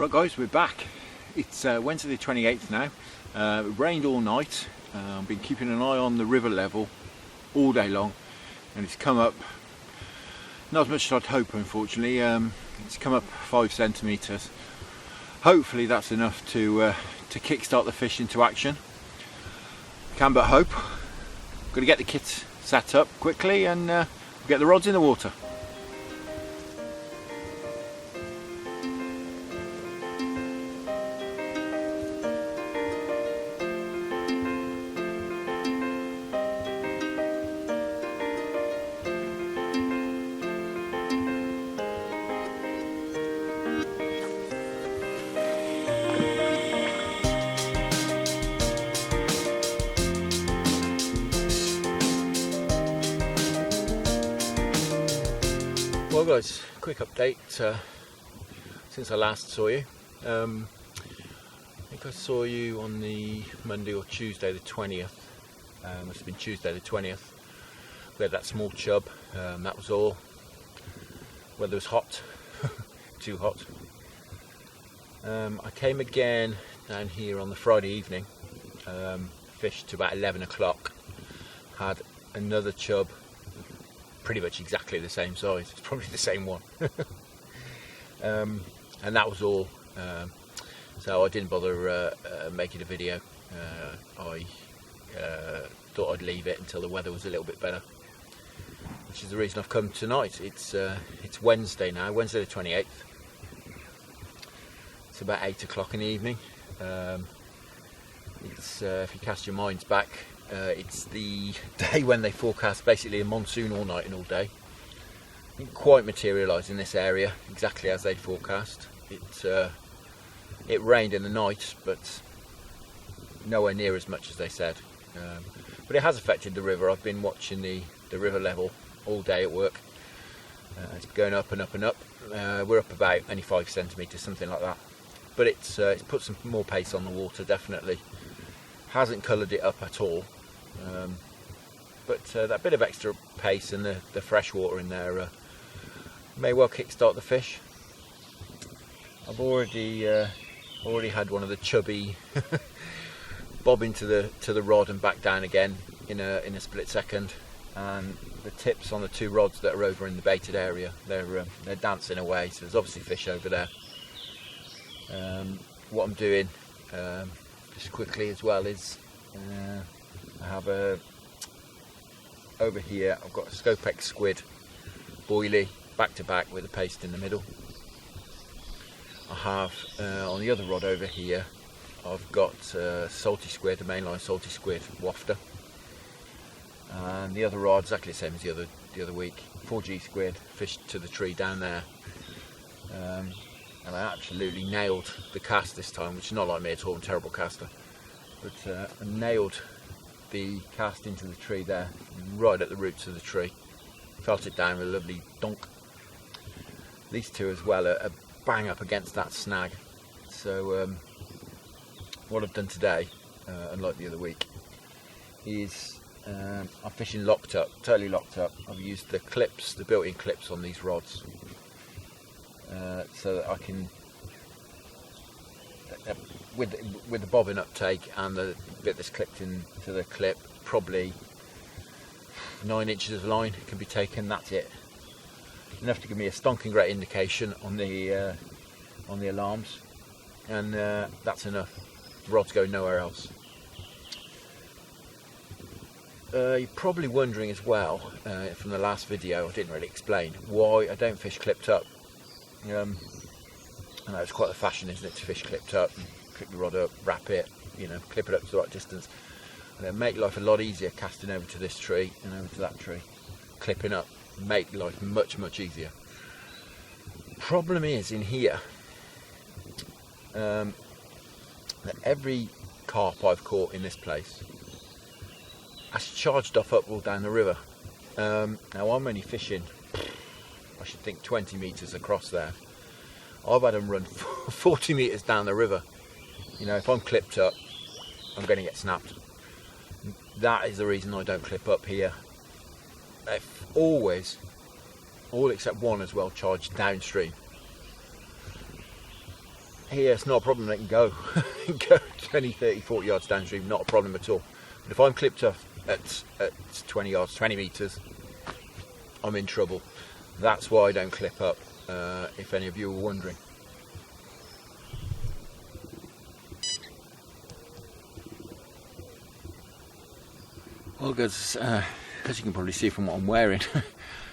Right guys, we're back. It's Wednesday the 28th now. It rained all night. I've been keeping an eye on the river level all day long, and it's come up, not as much as I'd hope unfortunately. It's come up 5 centimetres. Hopefully that's enough to kick-start the fish into action. Can but hope. Got to get the kit set up quickly and get the rods in the water. Well guys, quick update since I last saw you. I think I saw you on the Monday or Tuesday the 20th. Must have been Tuesday the 20th. We had that small chub, that was all. Weather was hot, too hot. I came again down here on the Friday evening, fished to about 11 o'clock, had another chub, pretty much exactly the same size. It's probably the same one. And that was all. So I didn't bother making a video. I thought I'd leave it until the weather was a little bit better, which is the reason I've come tonight. It's Wednesday now, Wednesday the 28th. It's about 8 o'clock in the evening. It's if you cast your minds back, it's the day when they forecast basically a monsoon all night and all day. It didn't quite materialise in this area exactly as they'd forecast. It rained in the night, but nowhere near as much as they said. But it has affected the river. I've been watching the river level all day at work. It's going up and up and up. We're up about only 5 centimetres, something like that. But it's put some more pace on the water, definitely. Hasn't coloured it up at all. But that bit of extra pace and the fresh water in there may well kickstart the fish. I've already had one of the chubby bob into the rod and back down again in a split second, and the tips on the 2 rods that are over in the baited area, they're dancing away. So there's obviously fish over there. What I'm doing just quickly as well is I have over here I've got a Scopex squid boilie back to back with a paste in the middle. I have on the other rod over here I've got salty squid, a mainline salty squid wafter, and the other rod exactly the same as the other week, 4G squid fished to the tree down there. And I absolutely nailed the cast this time, which is not like me at all, I'm a terrible caster. But I nailed the cast into the tree there, right at the roots of the tree. Felt it down with a lovely donk. These 2 as well are bang up against that snag. So what I've done today, unlike the other week, is I'm fishing locked up, totally locked up. I've used the clips, the built-in clips on these rods. So that I can, with the bobbin uptake and the bit that's clipped into the clip, probably 9 inches of line can be taken. That's it. Enough to give me a stonking great indication on the alarms, and that's enough. The rods go nowhere else. You're probably wondering as well, from the last video I didn't really explain why I don't fish clipped up. I know it's quite the fashion, isn't it, to fish clipped up, and clip the rod up, wrap it, clip it up to the right distance, and it'll make life a lot easier casting over to this tree and over to that tree. Clipping up, make life much, much easier. Problem is in here, that every carp I've caught in this place has charged off up all down the river. Now I'm only fishing, I should think 20 metres across there. I've had them run 40 metres down the river. If I'm clipped up, I'm going to get snapped. That is the reason I don't clip up here. I've always, all except one as well, charged downstream. here it's not a problem. They can go, go 20, 30, 40 yards downstream, not a problem at all. But if I'm clipped off at 20 yards, 20 metres, I'm in trouble. That's why I don't clip up, if any of you are wondering. Well guys, as you can probably see from what I'm wearing,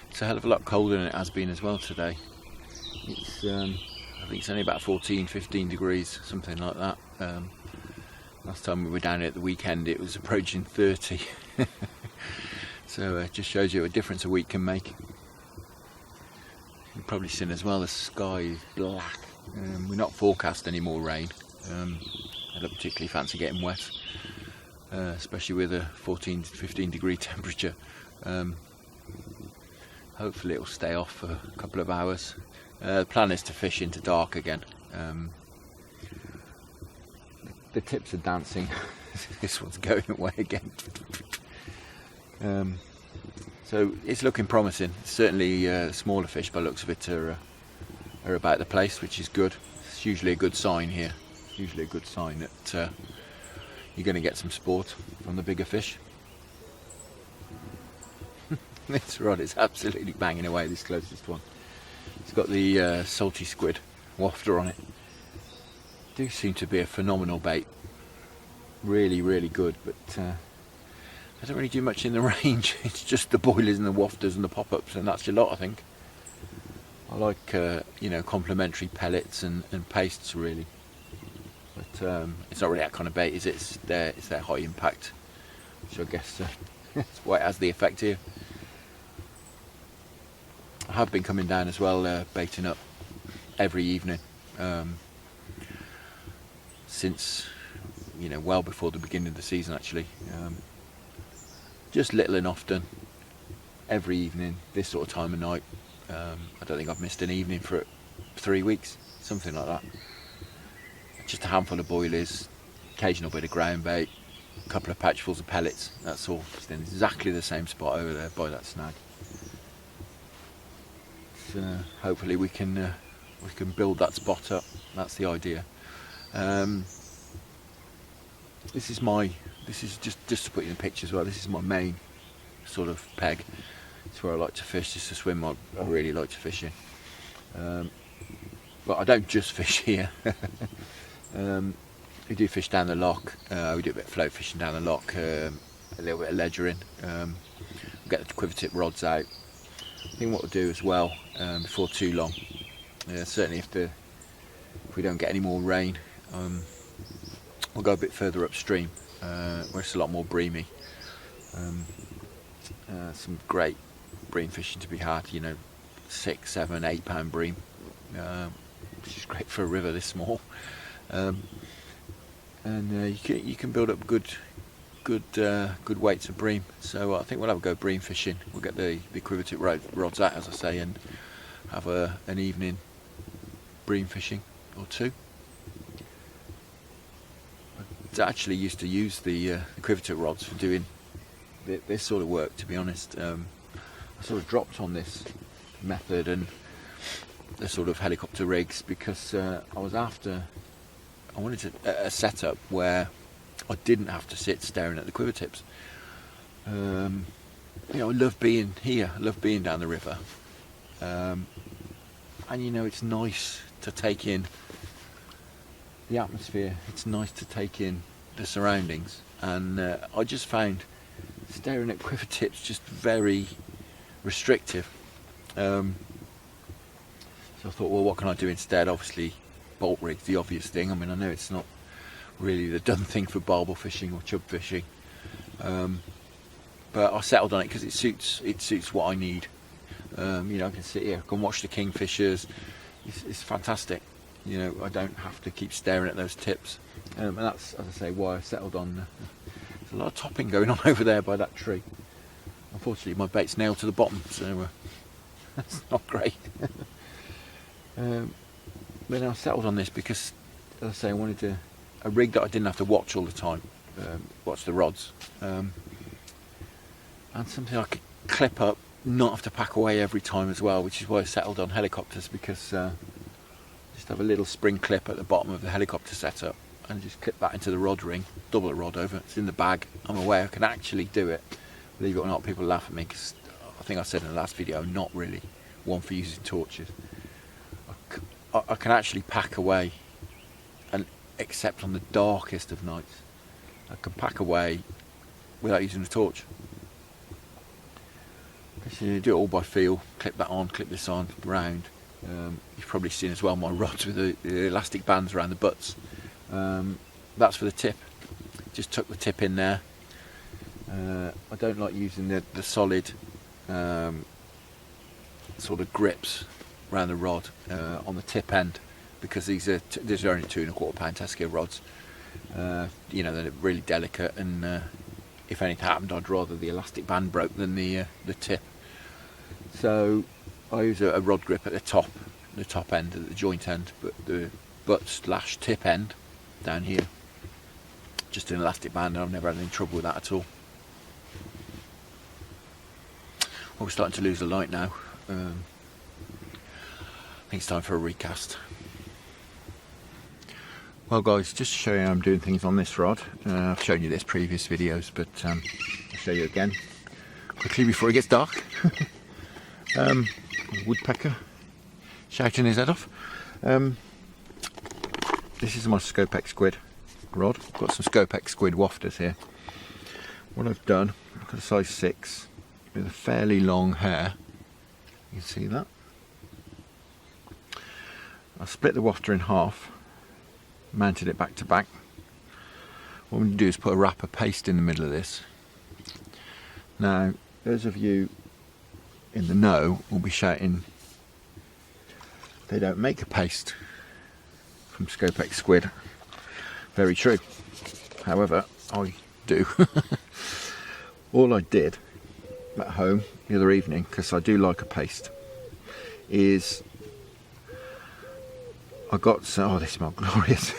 it's a hell of a lot colder than it has been as well today. It's I think it's only about 14, 15 degrees, something like that. Last time we were down here at the weekend it was approaching 30. So it just shows you a difference a week can make. You've probably seen as well the sky is black. We're not forecast any more rain. I don't particularly fancy getting wet, especially with a 14 to 15 degree temperature. Hopefully it'll stay off for a couple of hours. The plan is to fish into dark again. The tips are dancing. This one's going away again. So it's looking promising. Certainly smaller fish by the looks of it are about the place, which is good. It's usually a good sign here. It's usually a good sign that you're going to get some sport from the bigger fish. This rod is absolutely banging away, this closest one. It's got the salty squid wafter on it. Do seem to be a phenomenal bait. Really, really good, but I don't really do much in the range. It's just the boilers and the wafters and the pop-ups, and that's your lot, I think. I like you know, complementary pellets and pastes really, but it's not really that kind of bait, is it? It's their high impact, which I guess that's why it has the effect here. I have been coming down as well, baiting up every evening since, you know, well before the beginning of the season actually. Just little and often, every evening, this sort of time of night. I don't think I've missed an evening for 3 weeks, something like that. Just a handful of boilies, occasional bit of ground bait, a couple of patchfuls of pellets, that's all. It's in exactly the same spot over there by that snag. So hopefully we can build that spot up. That's the idea. This is just to put you in the picture as well. This is my main sort of peg. It's where I like to fish. It's a swim I really like to fish in. But I don't just fish here. We do fish down the loch. We do a bit of float fishing down the loch. A little bit of ledgering. We'll get the quiver tip rods out. I think what we'll do as well, before too long, certainly if we don't get any more rain, we'll go a bit further upstream where it's a lot more breamy. Some great bream fishing to be had, you know, 6, 7, 8 pound bream, which is great for a river this small. And you can build up good weights of bream. So I think we'll have a go bream fishing. We'll get the quiver tip rods out, as I say, and have an evening bream fishing or two. I actually used to use the quiver tip rods for doing this sort of work, to be honest. I sort of dropped on this method and the sort of helicopter rigs because I wanted a setup where I didn't have to sit staring at the quiver tips. You know, I love being here, I love being down the river, and you know, it's nice to take in the atmosphere, it's nice to take in the surroundings, and I just found staring at quiver tips just very restrictive. So I thought, well, what can I do instead? Obviously bolt rig's the obvious thing. I mean, I know it's not really the done thing for barbel fishing or chub fishing, but I settled on it because it suits what I need. You know, I can sit here, I can watch the kingfishers. It's fantastic. You know, I don't have to keep staring at those tips, and that's, as I say, why I settled on. There's a lot of topping going on over there by that tree. Unfortunately, my bait's nailed to the bottom, so that's not great. But I settled on this because, as I say, I wanted a rig that I didn't have to watch all the time, watch the rods, and something I could clip up, not have to pack away every time as well, which is why I settled on helicopters, because just have a little spring clip at the bottom of the helicopter setup and just clip that into the rod ring, double the rod over. It's in the bag. I'm aware I can actually do it. Believe it or not, people laugh at me because I think I said in the last video I'm not really one for using torches. I can actually pack away, and except on the darkest of nights, I can pack away without using a torch. So you do it all by feel. Clip that on, clip this on, round. You've probably seen as well my rods with the elastic bands around the butts. That's for the tip. Just tuck the tip in there. I don't like using the solid sort of grips around the rod on the tip end, because these are only 2¼ pound Tesco rods. You know, they're really delicate, and if anything happened, I'd rather the elastic band broke than the tip. So I use a rod grip at the top end, at the joint end, but the butt/tip end down here, just an elastic band, and I've never had any trouble with that at all. Well, we're starting to lose the light now. I think it's time for a recast. Well guys, just to show you how I'm doing things on this rod, I've shown you this previous videos, but I'll show you again quickly before it gets dark. Woodpecker shouting his head off. This is my Scopex squid rod. I've got some Scopex squid wafters here. What I've done, I've got a size 6 with a fairly long hair. You can see that. I split the wafter in half, mounted it back to back. What I'm going to do is put a wrap of paste in the middle of this. Now, those of you in the know will be shouting they don't make a paste from Scopex squid. Very true. However, I do. All I did at home the other evening, because I do like a paste, is I got some, oh they smell glorious.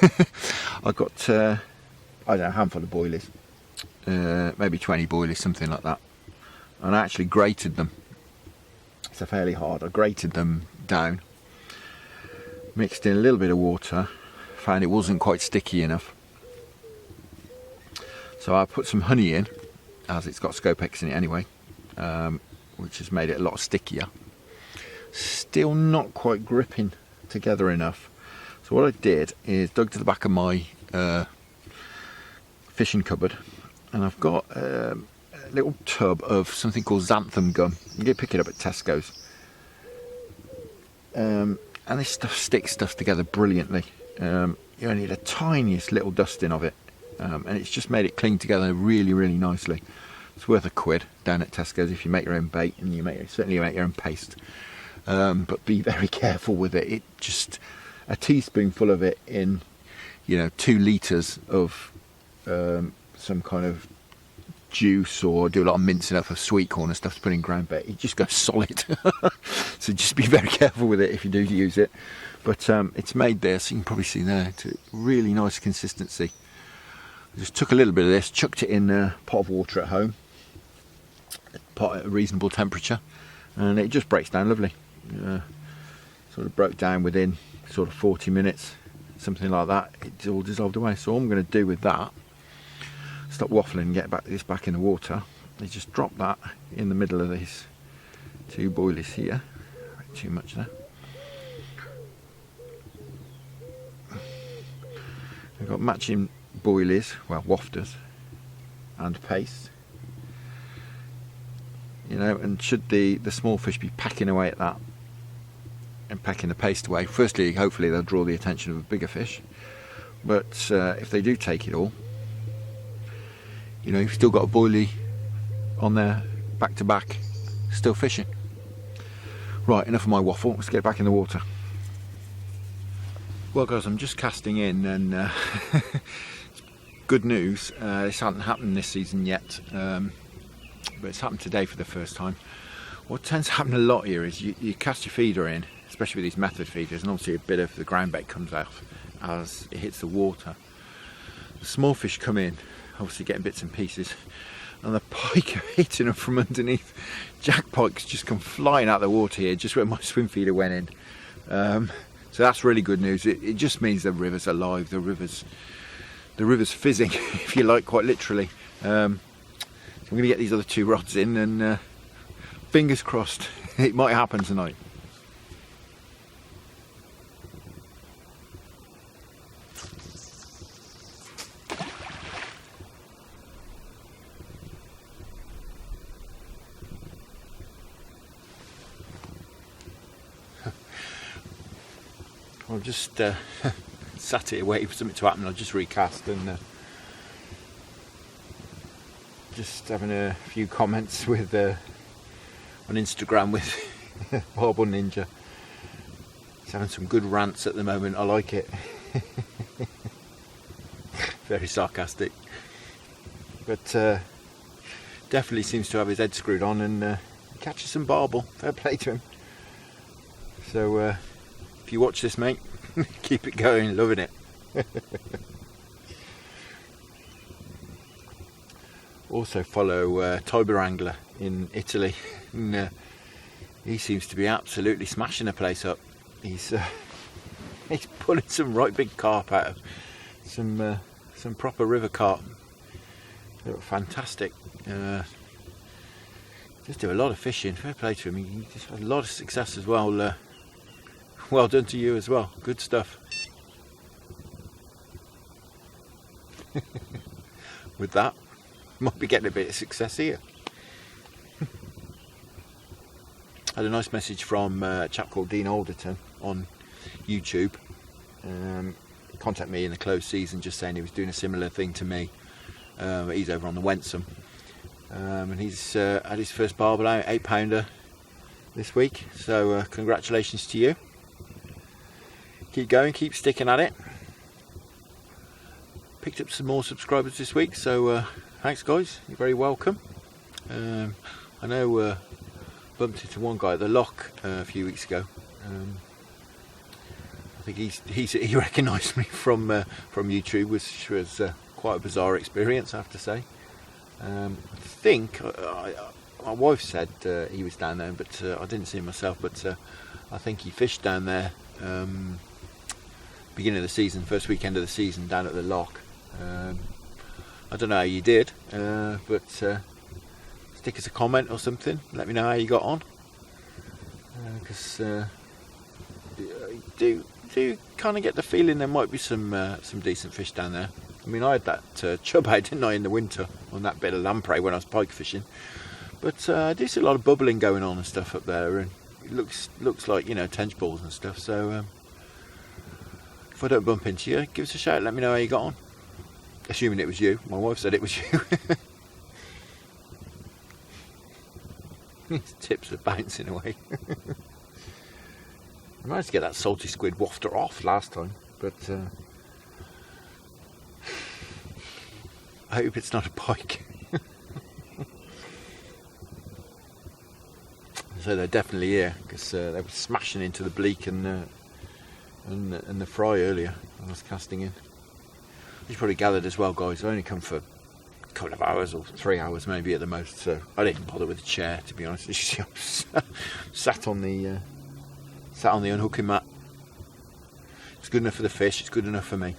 I got I don't know, a handful of boilies, maybe 20 boilies, something like that, and I actually grated them. So fairly hard. I grated them down, mixed in a little bit of water, found it wasn't quite sticky enough, so I put some honey in, as it's got Scopex in it anyway, which has made it a lot stickier. Still not quite gripping together enough. So what I did is dug to the back of my fishing cupboard, and I've got a little tub of something called xanthan gum. You can pick it up at Tesco's. And this stuff sticks stuff together brilliantly. You only need a tiniest little dusting of it, and it's just made it cling together really, really nicely. It's worth £1 down at Tesco's if you make your own bait, and certainly make your own paste. But be very careful with it. It just, a teaspoonful of it in, 2 litres of some kind of juice, or do a lot of mincing up of sweet corn and stuff to put in ground bait, it just goes solid. So just be very careful with it if you do use it. But it's made there, so you can probably see there, to really nice consistency. I just took a little bit of this, chucked it in a pot of water at home, a pot at a reasonable temperature, and it just breaks down lovely. Sort of broke down within sort of 40 minutes, something like that. It's all dissolved away. So all I'm going to do with that, stop waffling and get this back in the water, is just drop that in the middle of these 2 boilies here. Too much there. I've got matching boilies, well, wafters and paste, and should the small fish be pecking away at that and pecking the paste away, firstly hopefully they'll draw the attention of a bigger fish, but if they do take it all, you've still got a boilie on there back to back, still fishing. Right, enough of my waffle, let's get back in the water. Well guys, I'm just casting in, and good news, this hasn't happened this season yet, but it's happened today for the first time. What tends to happen a lot here is you cast your feeder in, especially with these method feeders, and obviously a bit of the ground bait comes off as it hits the water. The small fish come in, obviously getting bits and pieces, and the pike are hitting them from underneath. Jack pikes just come flying out of the water here, just where my swim feeder went in. So that's really good news. It just means the river's alive, the river's fizzing, if you like, quite literally. So I'm going to get these other 2 rods in, and fingers crossed it might happen tonight. I've just sat here waiting for something to happen. I'll just recast and just having a few comments with on Instagram with Horrible Ninja. He's having some good rants at the moment. I like it. Very sarcastic, but definitely seems to have his head screwed on and catches some barbel. Fair play to him. So if you watch this, mate, keep it going, loving it. Also follow Tiber Angler in Italy, and he seems to be absolutely smashing the place up. He's pulling some right big carp out of some proper river carp. They look fantastic. Just do a lot of fishing. Fair play to him. He just had a lot of success as well. Well done to you as well. Good stuff. With that, might be getting a bit of success here. Had a nice message from a chap called Dean Alderton on YouTube. Contact me in the closed season, just saying he was doing a similar thing to me. He's over on the Wensum, and he's had his first barbel out, 8-pounder this week. So congratulations to you. Keep going, keep sticking at it. Picked up some more subscribers this week, so thanks guys, you're very welcome. I know bumped into one guy at the lock a few weeks ago. I think he recognised me from YouTube, which was quite a bizarre experience, I have to say. I think my wife said he was down there, but I didn't see him myself. But I think he fished down there beginning of the season, first weekend of the season, down at the lock. I don't know how you did, but stick us a comment or something. Let me know how you got on, because do kind of get the feeling there might be some decent fish down there. I mean, I had that chub out, didn't I, in the winter on that bit of lamprey when I was pike fishing. But I do see a lot of bubbling going on and stuff up there, and it looks like, you know, tench balls and stuff. So if I don't bump into you, give us a shout. Let me know how you got on. Assuming it was you. My wife said it was you. These tips are bouncing away. I managed to get that salty squid wafter off last time, but I hope it's not a pike. So they're definitely here, because they were smashing into the bleak and the fry earlier when I was casting in. You probably gathered as well, guys, I only come for a couple of hours or 3 hours maybe at the most, so I didn't bother with the chair, to be honest. You see, I'm sat on the unhooking mat. It's good enough for the fish, it's good enough for me.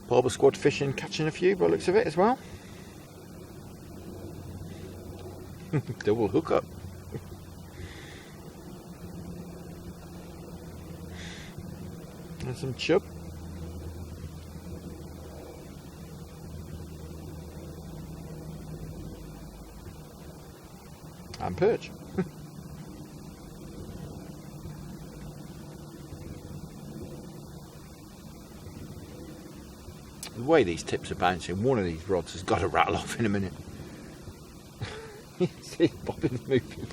Barbel squad fishing, catching a few by the looks of it as well. Double hookup. And some chub. And perch. The way these tips are bouncing, one of these rods has got to rattle off in a minute. You see, bobbin's moving.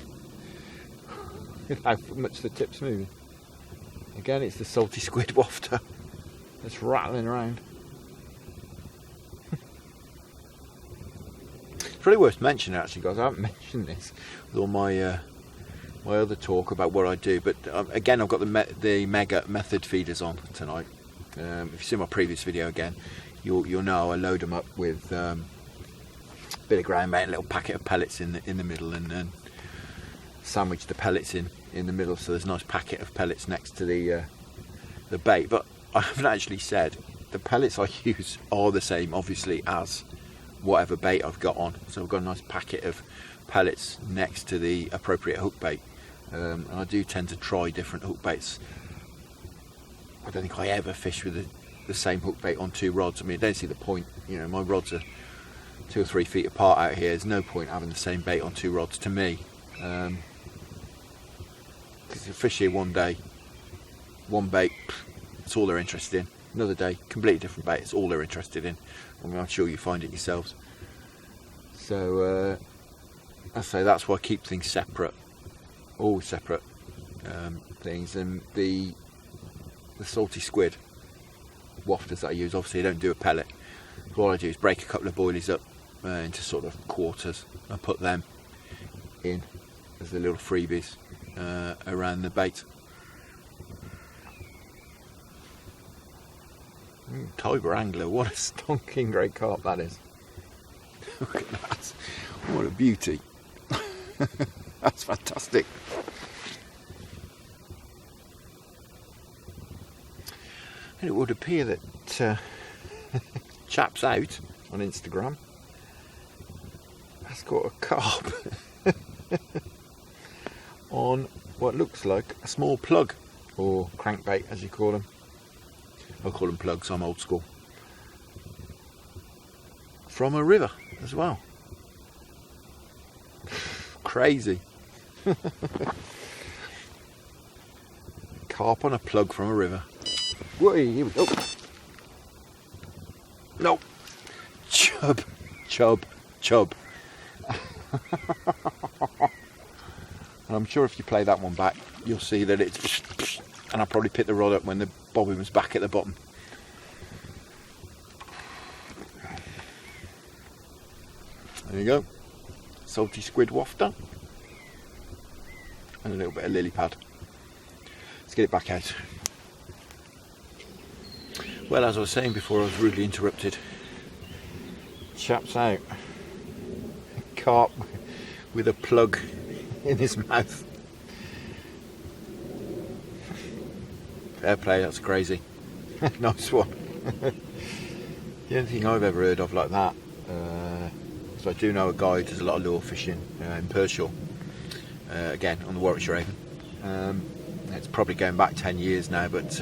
How much the tip's moving. Again, it's the salty squid wafter that's rattling around. It's really worth mentioning, actually, guys. I haven't mentioned this with all my my other talk about what I do, but again, I've got the mega method feeders on tonight. If you see my previous video again, you'll know I load them up with a bit of ground bait, a little packet of pellets in the middle, and sandwich the pellets in the middle, so there's a nice packet of pellets next to the bait. But I haven't actually said the pellets I use are the same, obviously, as whatever bait I've got on. So I've got a nice packet of pellets next to the appropriate hook bait, and I do tend to try different hook baits. I don't think I ever fish with the same hook bait on 2 rods. I mean, I don't see the point. You know, my rods are 2 or 3 feet apart out here. There's no point having the same bait on 2 rods to me. Because you fish here one day, one bait, it's all they're interested in. Another day, completely different bait, it's all they're interested in. I mean, I'm sure you find it yourselves. So I say that's why I keep things separate, all separate things. And the salty squid wafters that I use, obviously I don't do a pellet. So all I do is break a couple of boilies up into sort of quarters and put them in as the little freebies around the bait. Tiber angler, what a stonking great carp that is. Look at that, what a beauty. That's fantastic. And it would appear that Chap's Out on Instagram has got a carp on what looks like a small plug, or crankbait as you call them. I call them plugs, I'm old school. From a river as well. Crazy. Carp on a plug from a river. Whoa, here we go. No. Chub. And I'm sure if you play that one back, you'll see that it's... And I probably picked the rod up when the bobbin was back at the bottom. There you go. Salty squid wafter. And a little bit of lily pad. Let's get it back out. Well, as I was saying before, I was rudely interrupted. Chap's out. Carp with a plug in his mouth. Fair play, that's crazy. Nice one. The only thing I've ever heard of like that, so I do know a guy who does a lot of lure fishing in Pershore, again on the Warwickshire Avon. It's probably going back 10 years now, but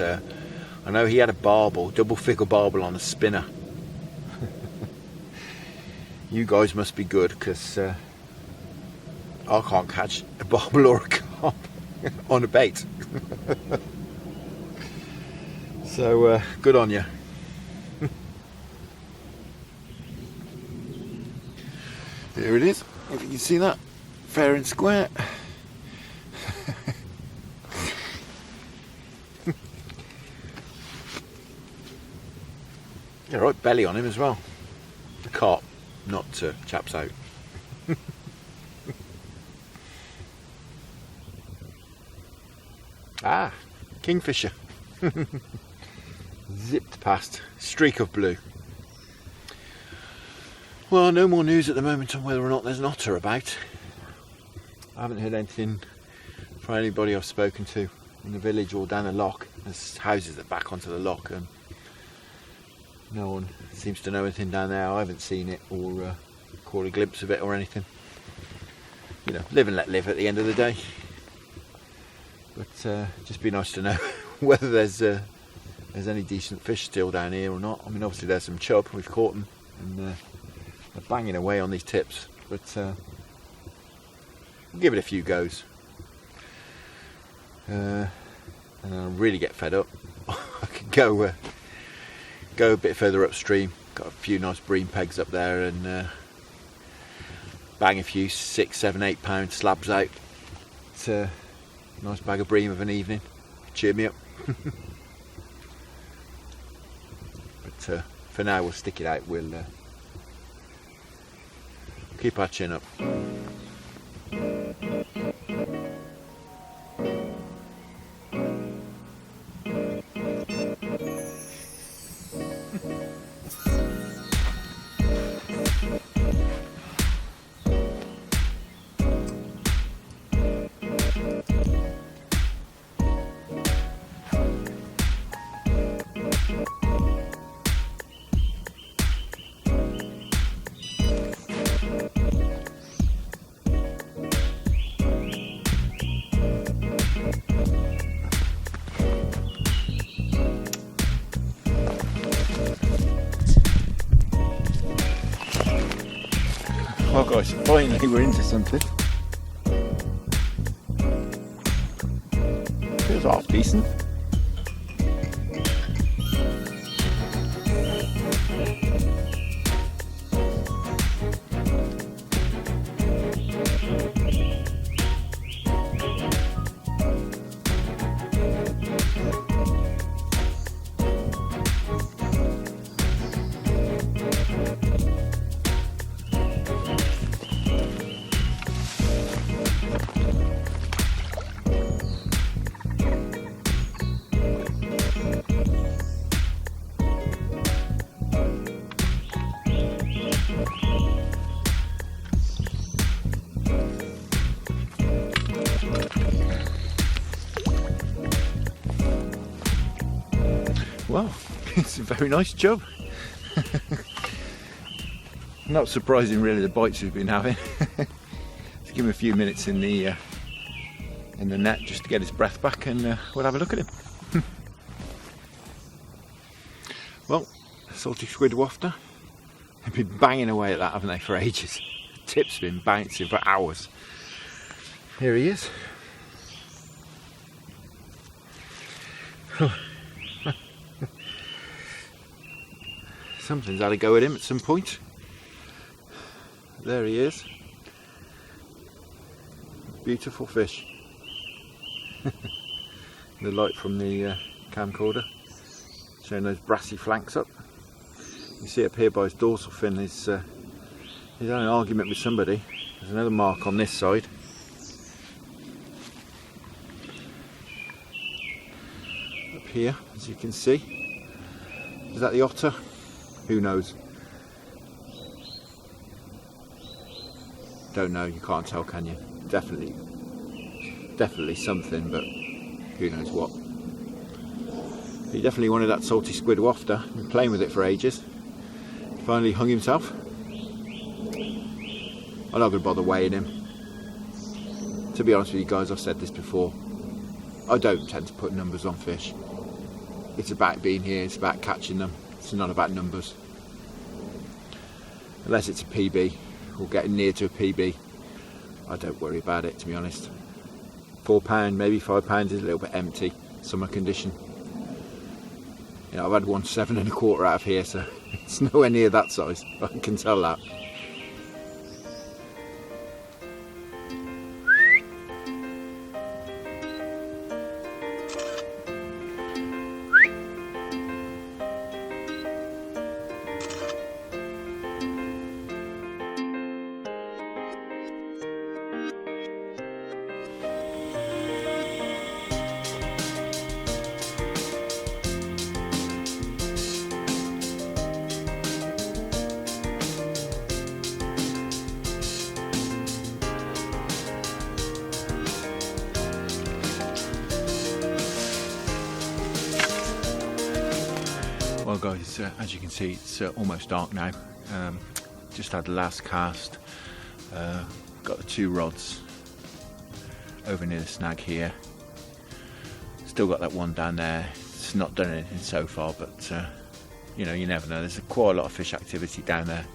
I know he had a barbel, double figure barbel on a spinner. You guys must be good, because I can't catch a barbel or a carp on a bait. So good on you. There it is, if you can see that, fair and square. Yeah, right belly on him as well. The carp, not Chap's Out. Ah, kingfisher. Zipped past, streak of blue. Well, no more news at the moment on whether or not there's an otter about. I haven't heard anything from anybody I've spoken to in the village or down the loch. There's houses that back onto the loch, and no one seems to know anything down there. I haven't seen it or caught a glimpse of it or anything. You know, live and let live at the end of the day. But just be nice to know whether there's any decent fish still down here or not. I mean, obviously there's some chub, we've caught them, and they're banging away on these tips, but we'll give it a few goes. And I'll really get fed up. I could go a bit further upstream, got a few nice bream pegs up there, and bang a few 6, 7, 8 pound slabs out. It's a nice bag of bream of an evening, cheer me up. But for now we'll stick it out, we'll keep our chin up. Right, so finally we're into something. Feels half decent. Well, it's a very nice chub. Not surprising really, the bites we've been having. Let's give him a few minutes in the net just to get his breath back, and we'll have a look at him. Well, salty squid wafter. They've been banging away at that, haven't they, for ages. The tip's been bouncing for hours. Here he is. Something's had a go at him at some point. There he is. Beautiful fish. The light from the camcorder showing those brassy flanks up. You see up here by his dorsal fin, he's had an argument with somebody. There's another mark on this side. Up here, as you can see. Is that the otter? Who knows? Don't know, you can't tell, can you? Definitely something, but who knows what. He definitely wanted that salty squid wafter. Been playing with it for ages. Finally hung himself. I'm not going to bother weighing him. To be honest with you guys, I've said this before. I don't tend to put numbers on fish. It's about being here, it's about catching them. It's not about numbers. Unless it's a PB or getting near to a PB, I don't worry about it, to be honest. £4, maybe £5 is a little bit empty, summer condition. You know, I've had 1 7¼ out of here, so it's nowhere near that size, I can tell that. Well guys, as you can see, it's almost dark now. Just had the last cast. Got the 2 rods over near the snag here. Still got that one down there. It's not done anything so far, but you know, you never know. There's quite a lot of fish activity down there,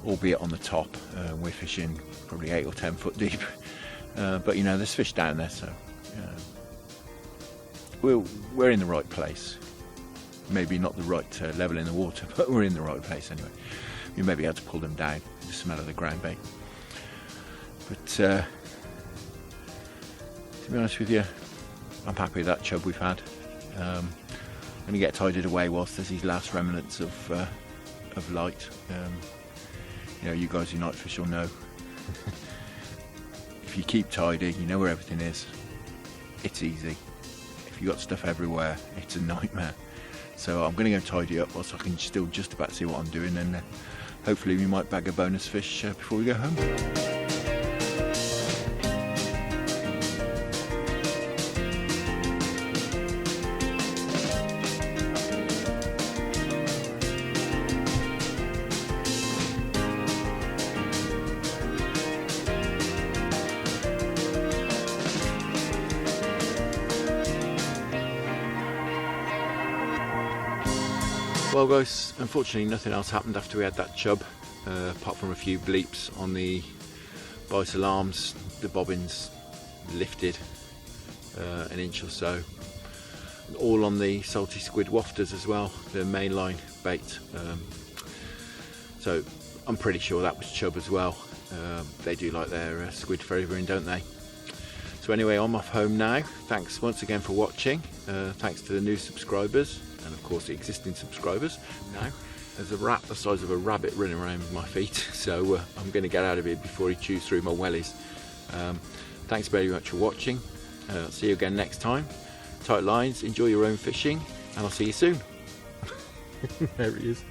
albeit on the top. We're fishing probably 8 or 10 foot deep, but you know, there's fish down there, so we're in the right place. Maybe not the right level in the water, but we're in the right place anyway. You may be able to pull them down, the smell of the ground bait. But to be honest with you, I'm happy with that chub we've had. I'm going to get tidied away whilst there's these last remnants of light. You know, you guys who night fish will know. If you keep tidy, you know where everything is. It's easy. If you've got stuff everywhere, it's a nightmare. So I'm going to go tidy up whilst I can still just about see what I'm doing, and hopefully we might bag a bonus fish before we go home. Well guys, unfortunately nothing else happened after we had that chub. apart from a few bleeps on the bice alarms. The bobbins lifted an inch or so, all on the salty squid wafters as well, the mainline bait. So I'm pretty sure that was chub as well. They do like their squid favouring, don't they? So anyway, I'm off home now. Thanks once again for watching. Thanks to the new subscribers and of course the existing subscribers. Now there's a rat the size of a rabbit running around with my feet, so I'm going to get out of here before he chews through my wellies. Thanks very much for watching. See you again next time. Tight lines, enjoy your own fishing, and I'll see you soon. There he is.